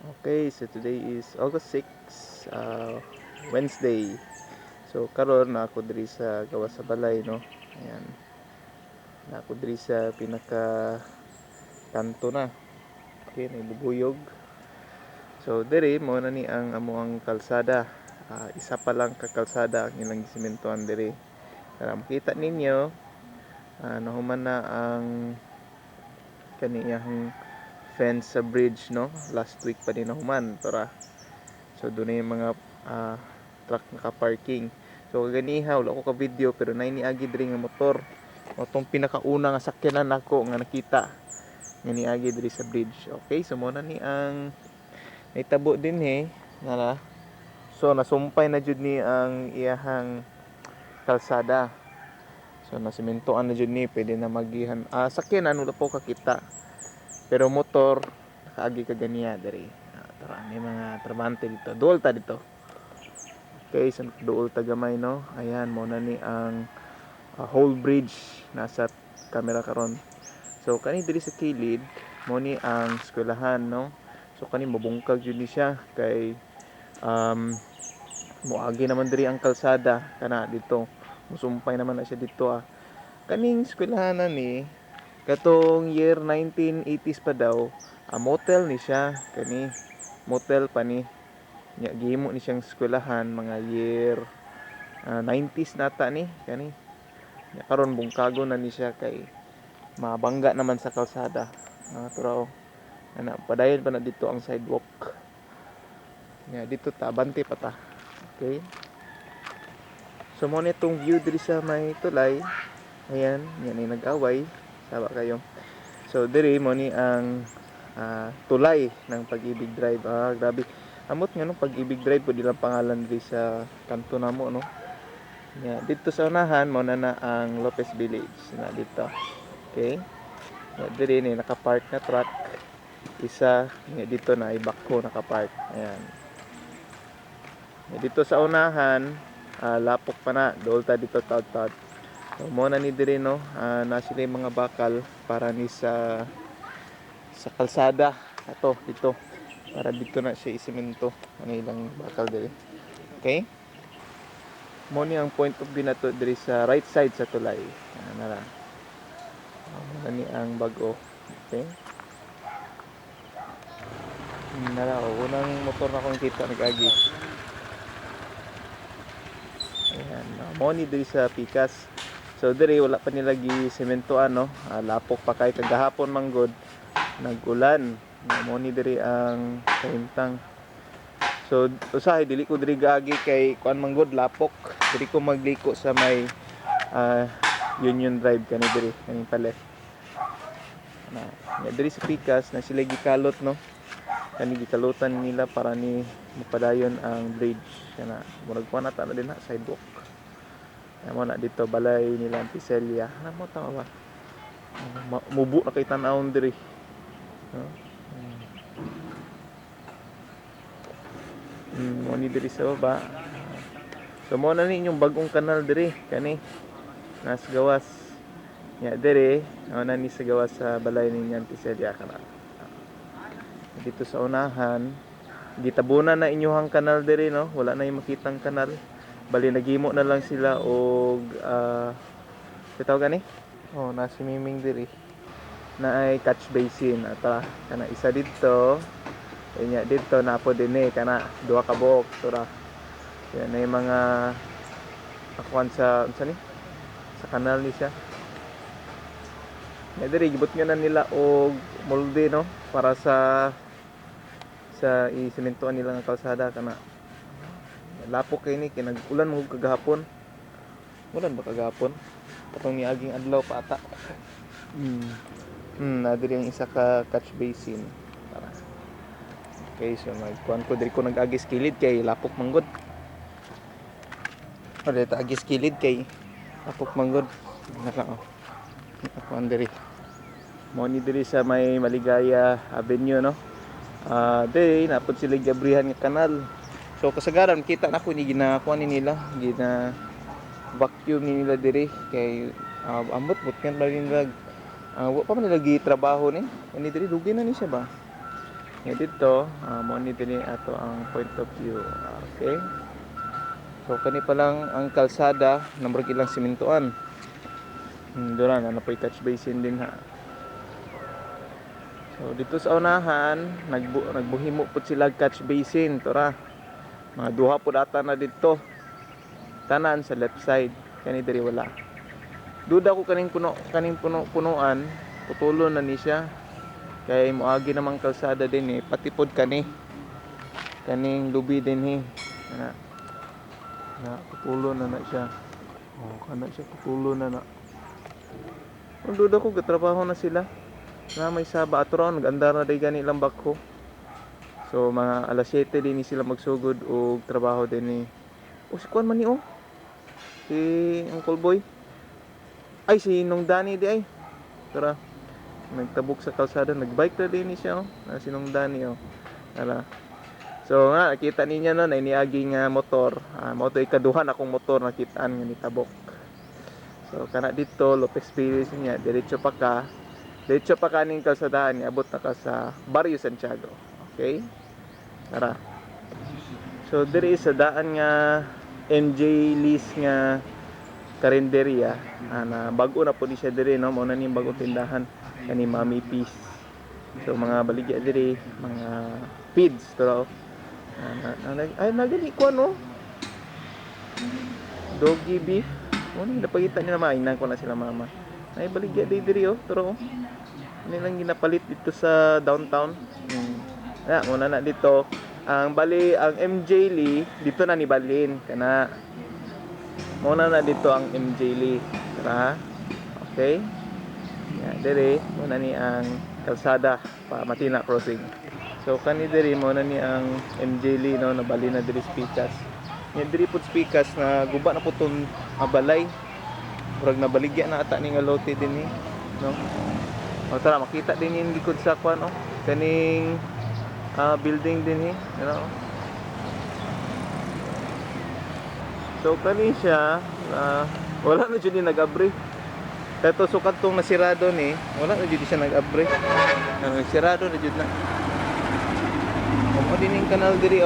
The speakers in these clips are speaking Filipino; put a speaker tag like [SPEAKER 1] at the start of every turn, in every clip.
[SPEAKER 1] Okay, so today is August 6, Wednesday. So karon na ako diri sa gawa sa balay, no. Ayan. Na ako diri sa pinaka kanto na. Okay, naibubuyog. So diri mo na ni ang amuang kalsada. Isa pa lang ka kalsada ang ilang simentoan diri. Para makita ninyo, nahuman na ang kaniyang fence sa bridge, no. Last week pa din nahuman para. So doon na yung mga truck naka-parking. So ganiha wala ko ka video pero nay niagi diri nga motor. O tong pinakauna nga sakyanan nako nga nakita nga niagi diri sa bridge. Okay, so mo na ni ang naitabo din nala. So nasumpay na jud ni ang iyahang kalsada. So nasimentoan na jud ni, pwede na magihan. Sakyanan wala po kakita. Pero motor nakaagi ka ganiya diri. Tara, may mga trabante dito. Duol ta dito. Okay, sa duol ta gamay, no. Ayan mo na ni ang whole bridge nasa camera karon. So kani diri sa kilid mo ni ang eskwelahan, no. So kani mabungkag jud ni siya kay moagi naman diri ang kalsada kana dito. Musumpay naman na siya dito Kaning eskwelahan ni katong year 1980s pa daw, motel ni siya kani. Motel pa ni. Nya gihimo ni siyang eskwelahan mga year 90s nata ni kani. Nya karon bungkago na ni siya kay mabangga naman sa kalsada. Pero padayon pa na dito ang sidewalk. Nya dito ta bante pa ta. Okay. So mo nitong view diri sa may tulay. Ayan, yan ay nag-away. Sawa kayo. So diri mo ni ang tulay ng Pag-ibig Drive. Grabe. Amot nga no Pag-ibig Drive pud ilang pangalan diri sa kanto namo, no. Yeah, dito sa unahan mo na ang Lopez Village na dito. Okay? Yeah, diri ni naka-park na truck. Isa dito na ibako naka-park. Ayan. Yeah, dito sa unahan, lapok pa na, dool ta dito taud-taud. So, mo na ni diri, no. Na sila mga bakal para ni sa kalsada ato dito. Para dito na siya isemento ang ilang bakal diri. Okay? Mo ni ang point of view nato diri sa right side sa tulay. Nara. Mo ni ang bag-o. Okay? Nara, unang motor na akong kita nag-agi. Ayan, mo ni diri sa Pikas. So diri wala pa nila gi-sementoan, no. Lapok pa kay kagahapon manggod nag-ulan. Mo ni diri ang kahimtang. So usahay dili ko diri gaagi kay kuan manggod lapok. Diri ko magliko sa may Union Drive kani diri kaning palit. Diri sa Pikas na sila gikalot, no. Kani gikalutan nila para ni mapadayon ang bridge kana murag kuan ata na din sidewalk. Mo na dito balay nila ang Piselya. Mo tama ba? Mubo na kay tan-awon diri. Mo ni diri sa baba. So mo na ni inyong bagong kanal diri kani nas gawas. Nya diri mo na ni sa gawas sa balay ninyo Piselya kana. Dito sa unahan gitabunan na inyong kanal diri, no. Wala na yung makitang kanal. Bali nagimo na lang sila og bitaw gani. Na si Miming diri na ay catch basin ata kana isa dito. Nya dito na po dinhi kana duha ka buok tura. Yan ay mga akuan sa unsa ni sa kanal ni siya. Nya diri gibot nga na nila og molde, no, para sa isimentoan nila nga kalsada kana. Lapok kay ni kinag-ulan mo kagahapon. Ulan ba kagahapon? Katong niaging adlaw pa ata. Na diri ang isa ka catch basin. Okay, so magkuan ko diri ko nag-agis kilid kay lapok manggod. Dito agis kilid kay lapok manggod. Naka kuan diri. Mo ni diri sa may Maligaya Avenue, no. Diri napod sila gabrihan nga kanal. So kasagaran kita na ko ni ginakuan ni nila, gina vacuum ni nila diri kay ambot but kan ba nila wa pa man nila gitrabaho ni. Ani diri dugay na ni siya ba. dito mo ni dinhi ato ang point of view. Okay, so kani pa lang ang kalsada namurag ilang simentoan. Dura na napoy catch basin din ha. So dito sa unahan nagbuhimo pud sila catch basin tora. Mga duha pud ata na dito. Tanan sa left side, kani diri wala. Duda ko kaning punuan, putulon na ni siya. Kay moagi namang kalsada din pati pod kaning lubi din na putulon na siya. Kana siya putulon na. Kung duda ko gatrabaho na sila. Na may saba ato raw nagandar na day gani ilang bakho. So mga alas 7 din sila magsugod og trabaho din si kuan man si Uncle Boy. Ay si Nong Dani di ay. Tara. Nagtabok sa kalsada, nagbike na din siya si Nong Dani Tara. So nga nakita ninyo no na iniagi nga motor. Mao to ikaduhan akong motor nakitaan nga nitabok. So kana dito Lopez Village niya diretso pa kaning kalsadaan niabot na ka sa Barrio Santiago. Okay? Tara. So diri sa daan nga MJ Lee's nga karinderya na bago na po ni siya diri no mao na ni bagong tindahan kani Mami Peace. So mga baligya diri mga feeds to ay nagali ko doggy beef ni napakita nila mainan ko na sila mama ay baligya diri pero nilang ginapalit dito sa downtown. Muna na dito ang MJ Lee dito na ni Balin kana muna na dito ang MJ Lee tara. Okay dere muna ni ang kalsada pa Matina Crossing. So kani dere muna ni ang MJ Lee no nabali na diri Spikas diri pud Spikas na guba na putong balay murag nabaligya na ata ni nga lote din no. Tara makita din yung likod sa kwan kaning building din so kani siya wala na jud nag-abri kato sukat tong nasirado wala na jud siya nag-abri sirado na jud na mo din yung kanal diri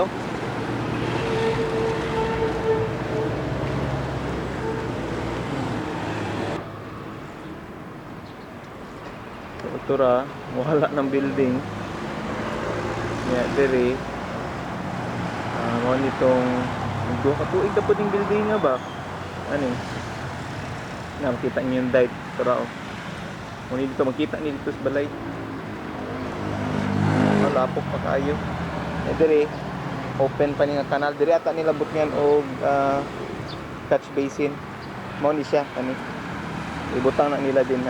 [SPEAKER 1] tura wala ng building diri mo nitong do katuig na po ding building nga ba makita niyo yung dive tura mo dito makita ni dito sa balay malapok pa kayo diri open pa ni nga kanal diri ata nilabot niyan og catch basin mo ni siya ibutang na nila din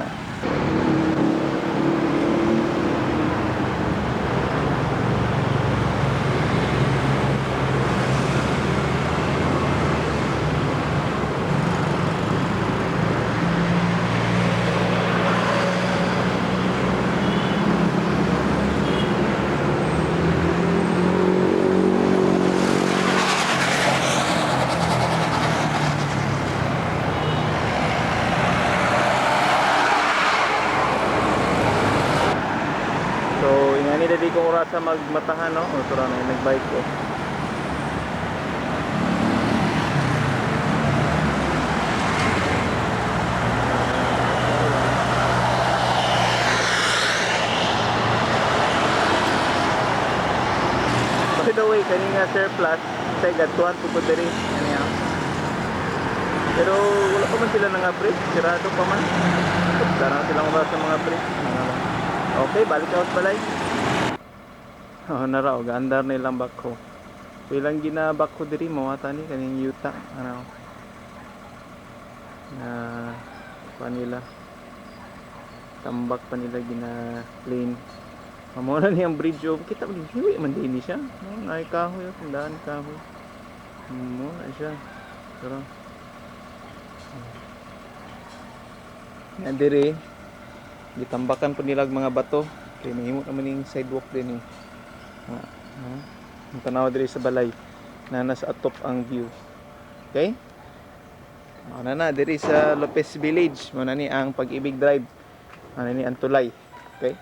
[SPEAKER 1] Dili ko oras sa magmatahan tura na nagbike ko. By the way kani nga surplus say gatuan pud diri pero wala pa man sila nang-abri sirado pa man darang silang oras sa mga abri. Okay balik out balay. Nara gandar nilang bakho. So ilang ginabakho diri mo ni kaning yuta na panila tambak pa nila gina clean. Amo na niyang bridge kita man hiwi man din siya. Nay kahoy tandaan kahoy. Mo na siya. Pero diri gitambakan po nila mga bato kay mahimo naman ning sidewalk din ang tanaw diri sa balay na nasa atop ang view. Okay na diri sa Lopez Village mo na ni ang Pag-ibig Drive ni ang tulay. Okay